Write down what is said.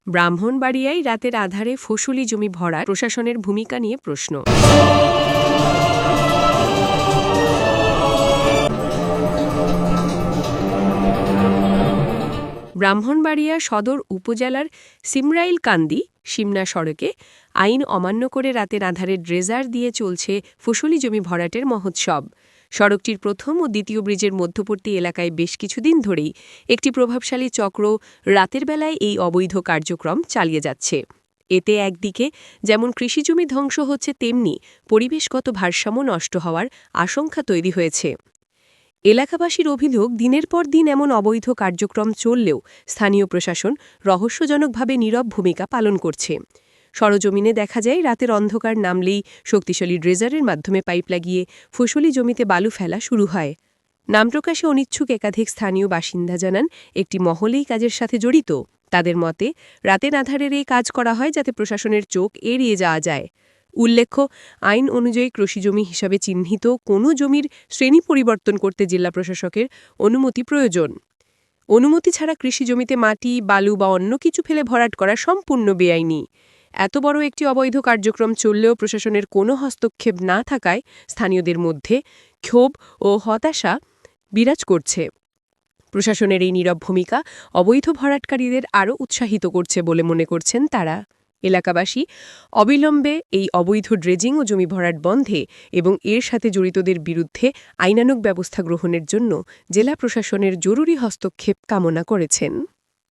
ব্রাহ্মণবাড়িয়ায় রাতের আধারে ফসলি জমি ভরা প্রশাসনের ভূমিকা নিয়ে প্রশ্ন। ব্রাহ্মণবাড়িয়া সদর উপজেলার সিমরাইলকান্দি সিমনা সড়কে আইন অমান্য করে রাতের আধারে ড্রেজার দিয়ে চলছে ফসলি জমি ভরাটের মহোৎসব। সড়কটির প্রথম ও দ্বিতীয় ব্রিজের মধ্যবর্তী এলাকায় বেশ কিছুদিন ধরেই একটি প্রভাবশালী চক্র রাতের বেলায় এই অবৈধ কার্যক্রম চালিয়ে যাচ্ছে। এতে একদিকে যেমন কৃষিজমি ধ্বংস হচ্ছে, তেমনি পরিবেশগত ভারসাম্য নষ্ট হওয়ার আশঙ্কা তৈরি হয়েছে। এলাকাবাসীর অভিযোগ, দিনের পর দিন এমন অবৈধ কার্যক্রম চললেও স্থানীয় প্রশাসন রহস্যজনকভাবে নীরব ভূমিকা পালন করছে। সরজমিনে দেখা যায়, রাতের অন্ধকার নামলেই শক্তিশালী ড্রেজারের মাধ্যমে পাইপ লাগিয়ে ফসলি জমিতে বালু ফেলা শুরু হয়। নাম প্রকাশে অনিচ্ছুক একাধিক স্থানীয় বাসিন্দা জানান, একটি মহলেই কাজের সাথে জড়িত। তাদের মতে, রাতের আধারের এই কাজ করা হয় যাতে প্রশাসনের চোখ এড়িয়ে যাওয়া যায়। উল্লেখ্য, আইন অনুযায়ী কৃষিজমি হিসাবে চিহ্নিত কোনো জমির শ্রেণী পরিবর্তন করতে জেলা প্রশাসকের অনুমতি প্রয়োজন। অনুমতি ছাড়া কৃষিজমিতে মাটি, বালু বা অন্য কিছু ফেলে ভরাট করা সম্পূর্ণ বেআইনি। এত বড় একটি অবৈধ কার্যক্রম চললেও প্রশাসনের কোনো হস্তক্ষেপ না থাকায় স্থানীয়দের মধ্যে ক্ষোভ ও হতাশা বিরাজ করছে। প্রশাসনের এই নীরব ভূমিকা অবৈধ ভরাটকারীদের আরও উৎসাহিত করছে বলে মনে করছেন তারা। এলাকাবাসী অবিলম্বে এই অবৈধ ড্রেজিং ও জমি ভরাট বন্ধে এবং এর সাথে জড়িতদের বিরুদ্ধে আইনানুগ ব্যবস্থা গ্রহণের জন্য জেলা প্রশাসনের জরুরি হস্তক্ষেপ কামনা করেছেন।